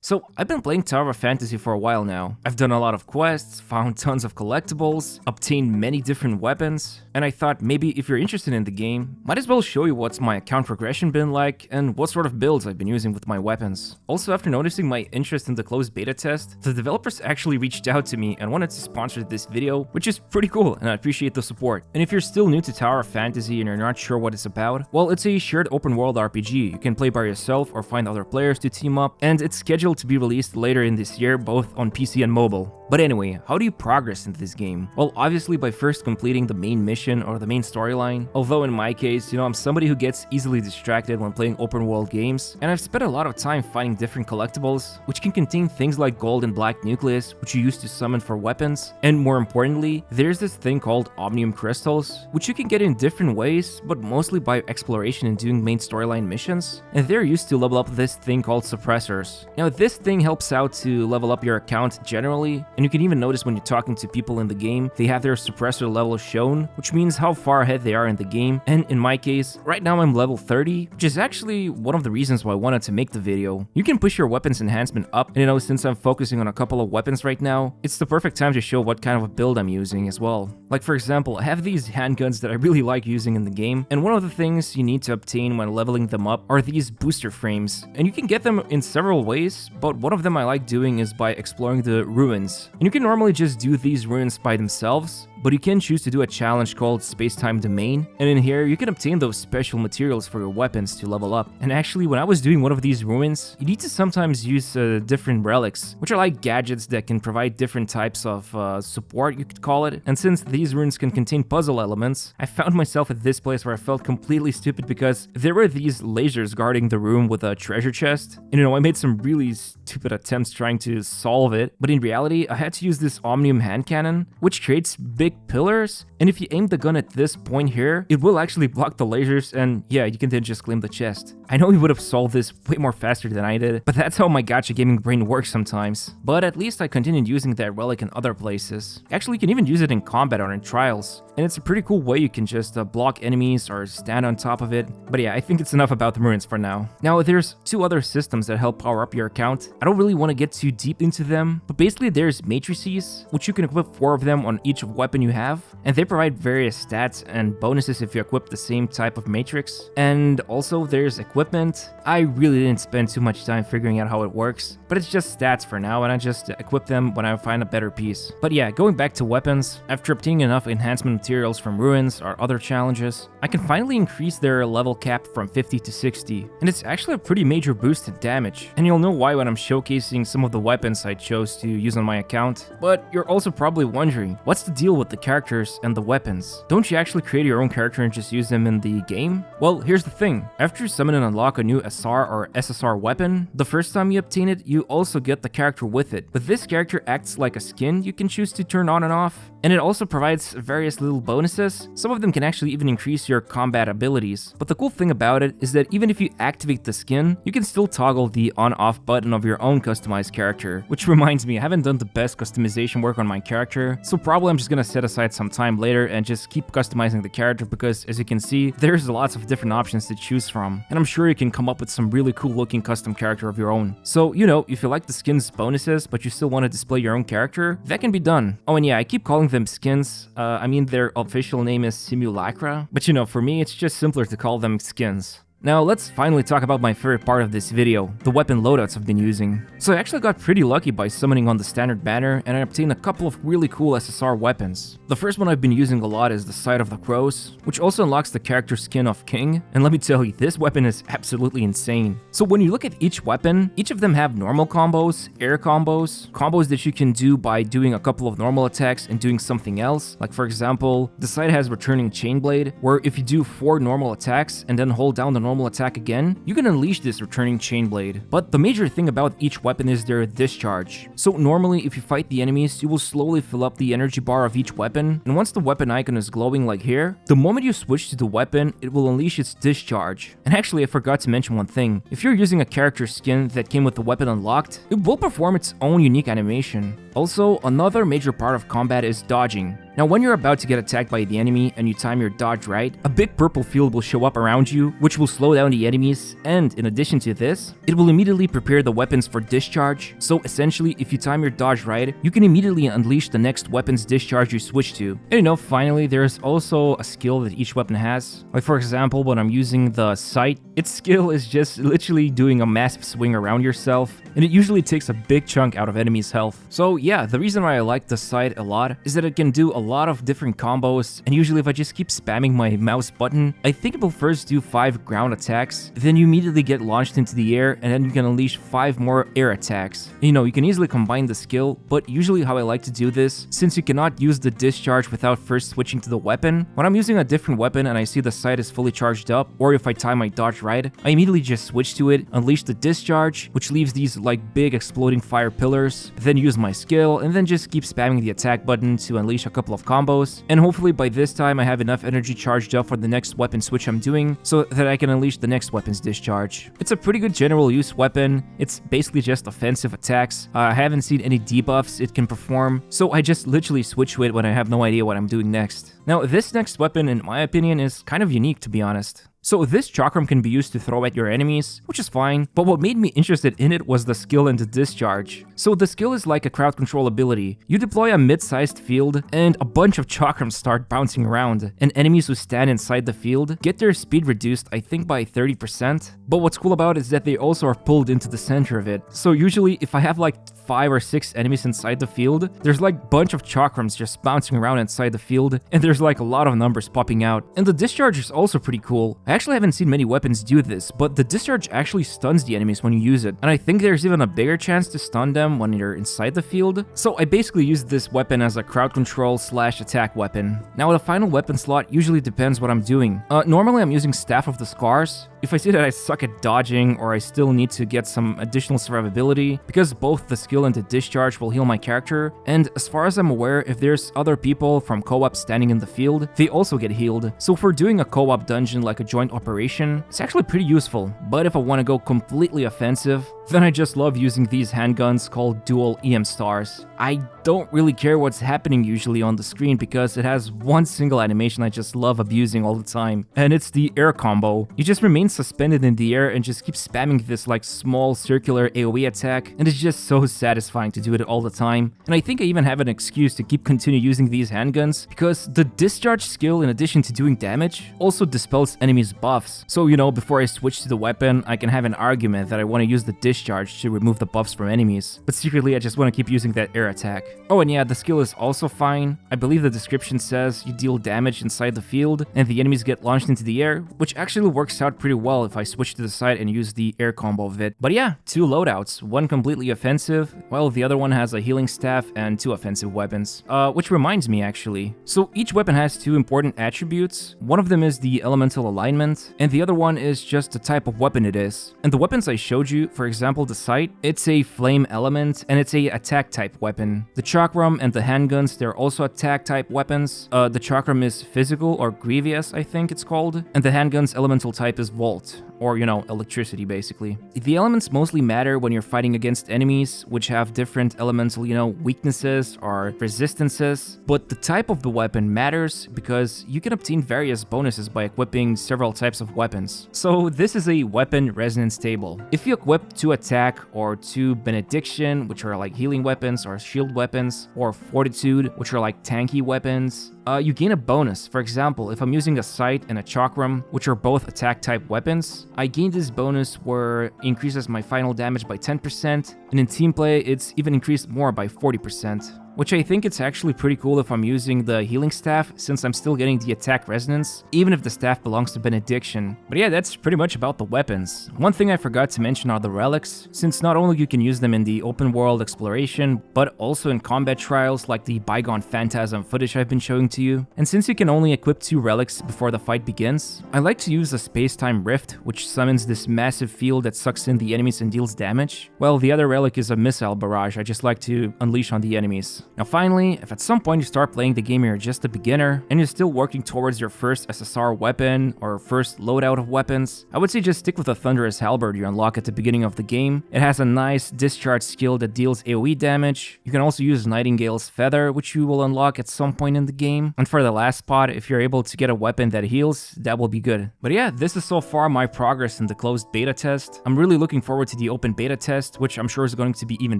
So, I've been playing Tower of Fantasy for a while now. I've done a lot of quests, found tons of collectibles, obtained many different weapons, and I thought maybe if you're interested in the game, might as well show you what's my account progression been like and what sort of builds I've been using with my weapons. Also, after noticing my interest in the closed beta test, the developers actually reached out to me and wanted to sponsor this video, which is pretty cool and I appreciate the support. And if you're still new to Tower of Fantasy and you're not sure what it's about, well, it's a shared open world RPG. You can play by yourself or find other players to team up, and it's scheduled to be released later in this year, both on PC and mobile. But anyway, how do you progress in this game? Well, obviously by first completing the main mission or the main storyline. Although in my case, I'm somebody who gets easily distracted when playing open world games, and I've spent a lot of time finding different collectibles, which can contain things like gold and black nucleus, which you use to summon for weapons. And more importantly, there's this thing called omnium crystals, which you can get in different ways, but mostly by exploration and doing main storyline missions. And they're used to level up this thing called suppressors. Now, this thing helps out to level up your account generally, and you can even notice when you're talking to people in the game, they have their suppressor level shown, which means how far ahead they are in the game. And in my case, right now I'm level 30, which is actually one of the reasons why I wanted to make the video. You can push your weapons enhancement up, and since I'm focusing on a couple of weapons right now, it's the perfect time to show what kind of a build I'm using as well. Like for example, I have these handguns that I really like using in the game, and one of the things you need to obtain when leveling them up are these booster frames. And you can get them in several ways, but one of them I like doing is by exploring the ruins. And you can normally just do these ruins by themselves, but you can choose to do a challenge called Space-Time Domain, and in here you can obtain those special materials for your weapons to level up. And actually, when I was doing one of these ruins, you need to sometimes use different relics, which are like gadgets that can provide different types of support, you could call it. And since these ruins can contain puzzle elements, I found myself at this place where I felt completely stupid because there were these lasers guarding the room with a treasure chest. And I made some really stupid attempts trying to solve it, but in reality, I had to use this omnium hand cannon, which creates big pillars, and if you aim the gun at this point here, it will actually block the lasers, and yeah, you can then just claim the chest. I know you would have solved this way more faster than I did, but that's how my gacha gaming brain works sometimes. But at least I continued using that relic in other places. Actually, you can even use it in combat or in trials, and it's a pretty cool way you can just block enemies or stand on top of it. But yeah, I think it's enough about the ruins for now. Now, there's two other systems that help power up your account. I don't really want to get too deep into them, but basically there's Matrices, which you can equip 4 of them on each weapon you have, and they provide various stats and bonuses if you equip the same type of matrix. And also there's equipment. I really didn't spend too much time figuring out how it works, but it's just stats for now, and I just equip them when I find a better piece. But yeah, going back to weapons, after obtaining enough enhancement materials from ruins or other challenges, I can finally increase their level cap from 50 to 60, and it's actually a pretty major boost in damage. And you'll know why when I'm showcasing some of the weapons I chose to use on my account. But you're also probably wondering, what's the deal with the characters and the weapons? Don't you actually create your own character and just use them in the game? Well, here's the thing. After you summon and unlock a new SR or SSR weapon, the first time you obtain it, you also get the character with it. But this character acts like a skin you can choose to turn on and off, and it also provides various little bonuses. Some of them can actually even increase your combat abilities. But the cool thing about it is that even if you activate the skin, you can still toggle the on-off button of your own customized character. Which reminds me, I haven't done the best customization work on my character, so probably I'm just gonna set aside some time later and just keep customizing the character, because as you can see, there's lots of different options to choose from, and I'm sure you can come up with some really cool looking custom character of your own. So if you like the skins bonuses but you still want to display your own character, that can be done. Oh, and yeah, I keep calling them skins. I mean their official name is simulacra, but for me it's just simpler to call them skins. Now let's finally talk about my favorite part of this video, the weapon loadouts I've been using. So I actually got pretty lucky by summoning on the standard banner, and I obtained a couple of really cool SSR weapons. The first one I've been using a lot is the Scythe of the Crows, which also unlocks the character skin of King, and let me tell you, this weapon is absolutely insane. So when you look at each weapon, each of them have normal combos, air combos, combos that you can do by doing a couple of normal attacks and doing something else. Like for example, the Scythe has returning chain blade, where if you do 4 normal attacks and then hold down the normal attack again, you can unleash this returning chain blade. But the major thing about each weapon is their discharge. So normally if you fight the enemies, you will slowly fill up the energy bar of each weapon, and once the weapon icon is glowing like here, the moment you switch to the weapon, it will unleash its discharge. And actually I forgot to mention one thing. If you're using a character skin that came with the weapon unlocked, it will perform its own unique animation. Also, another major part of combat is dodging. Now when you're about to get attacked by the enemy and you time your dodge right, a big purple field will show up around you, which will slow down the enemies, and in addition to this, it will immediately prepare the weapons for discharge. So essentially, if you time your dodge right, you can immediately unleash the next weapon's discharge you switch to. And finally, there's also a skill that each weapon has. Like for example, when I'm using the Scythe, its skill is just literally doing a massive swing around yourself, and it usually takes a big chunk out of enemies' health. So yeah, the reason why I like the Scythe a lot is that it can do a lot of different combos, and usually if I just keep spamming my mouse button, I think it will first do 5 ground attacks, then you immediately get launched into the air, and then you can unleash 5 more air attacks. You can easily combine the skill, but usually how I like to do this, since you cannot use the discharge without first switching to the weapon, when I'm using a different weapon and I see the Scythe is fully charged up, or if I time my dodge right, I immediately just switch to it, unleash the discharge, which leaves these like big exploding fire pillars, then use my skill, and then just keep spamming the attack button to unleash a couple of combos, and hopefully by this time I have enough energy charged up for the next weapon switch I'm doing, so that I can unleash the next weapon's discharge. It's a pretty good general use weapon. It's basically just offensive attacks. I haven't seen any debuffs it can perform, so I just literally switch to it when I have no idea what I'm doing next. Now, this next weapon, in my opinion, is kind of unique, to be honest. So this Chakram can be used to throw at your enemies, which is fine, but what made me interested in it was the skill and the discharge. So the skill is like a crowd control ability. You deploy a mid-sized field, and a bunch of Chakrams start bouncing around, and enemies who stand inside the field get their speed reduced, I think by 30%. But what's cool about it is that they also are pulled into the center of it. So usually if I have like 5 or 6 enemies inside the field, there's like a bunch of Chakrams just bouncing around inside the field, and there's like a lot of numbers popping out. And the discharge is also pretty cool. I actually haven't seen many weapons do this, but the discharge actually stuns the enemies when you use it, and I think there's even a bigger chance to stun them when you're inside the field. So I basically use this weapon as a crowd control / attack weapon. Now the final weapon slot usually depends what I'm doing. Normally I'm using Staff of the Scars. If I see that I suck at dodging or I still need to get some additional survivability, because both the skill and the discharge will heal my character, and as far as I'm aware, if there's other people from co-op standing in the field, they also get healed. So for doing a co-op dungeon like a joint operation, it's actually pretty useful. But if I want to go completely offensive, then I just love using these handguns called dual EM stars. I don't really care what's happening usually on the screen because it has one single animation I just love abusing all the time, and it's the air combo. You just remain suspended in the air and just keep spamming this like small circular AoE attack, and it's just so satisfying to do it all the time. And I think I even have an excuse to continue using these handguns because the discharge skill, in addition to doing damage, also dispels enemies' buffs. So before I switch to the weapon, I can have an argument that I want to use the discharge to remove the buffs from enemies, but secretly I just want to keep using that air attack. Oh, and yeah, the skill is also fine. I believe the description says you deal damage inside the field and the enemies get launched into the air, which actually works out pretty well if I switch to the side and use the air combo of it. But yeah, 2 loadouts, one completely offensive, while the other one has a healing staff and 2 offensive weapons. Which reminds me actually. So each weapon has 2 important attributes. One of them is the elemental alignment, and the other one is just the type of weapon it is. And the weapons I showed you, for example the Scythe, it's a flame element and it's a attack type weapon. The Chakram and the handguns, they're also attack type weapons. The Chakram is physical or grievous, I think it's called, and the handgun's elemental type is volt, or electricity basically. The elements mostly matter when you're fighting against enemies which have different elemental, weaknesses or resistances, but the type of the weapon matters because you can obtain various bonuses by equipping several types of weapons. So this is a weapon resonance table. If you equip 2 attack or 2 benediction, which are like healing weapons or shield weapons, or fortitude, which are like tanky weapons, you gain a bonus. For example, if I'm using a Scythe and a Chakram, which are both attack type weapons, I gain this bonus where it increases my final damage by 10%, and in team play it's even increased more by 40%. Which I think it's actually pretty cool if I'm using the healing staff, since I'm still getting the attack resonance, even if the staff belongs to benediction. But yeah, that's pretty much about the weapons. One thing I forgot to mention are the relics, since not only you can use them in the open world exploration, but also in combat trials like the Bygone Phantasm footage I've been showing to you. And since you can only equip 2 relics before the fight begins, I like to use a space-time rift, which summons this massive field that sucks in the enemies and deals damage, while the other relic is a missile barrage I just like to unleash on the enemies. Now finally, if at some point you start playing the game and you're just a beginner, and you're still working towards your first SSR weapon or first loadout of weapons, I would say just stick with the Thunderous Halberd you unlock at the beginning of the game. It has a nice discharge skill that deals AoE damage. You can also use Nightingale's Feather, which you will unlock at some point in the game. And for the last spot, if you're able to get a weapon that heals, that will be good. But yeah, this is so far my progress in the closed beta test. I'm really looking forward to the open beta test, which I'm sure is going to be even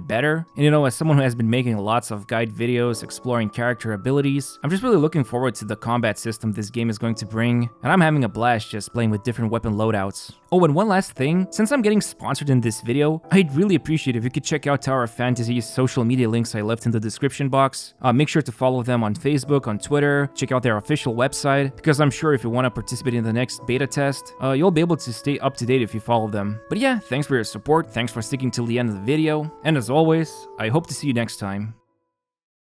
better. And you know, as someone who has been making lots of guide videos exploring character abilities, I'm just really looking forward to the combat system this game is going to bring, and I'm having a blast just playing with different weapon loadouts. Oh, and one last thing, since I'm getting sponsored in this video, I'd really appreciate if you could check out Tower of Fantasy's social media links I left in the description box. Make sure to follow them on Facebook, on Twitter, check out their official website, because I'm sure if you want to participate in the next beta test, you'll be able to stay up to date if you follow them. But yeah, thanks for your support, thanks for sticking till the end of the video, and as always, I hope to see you next time.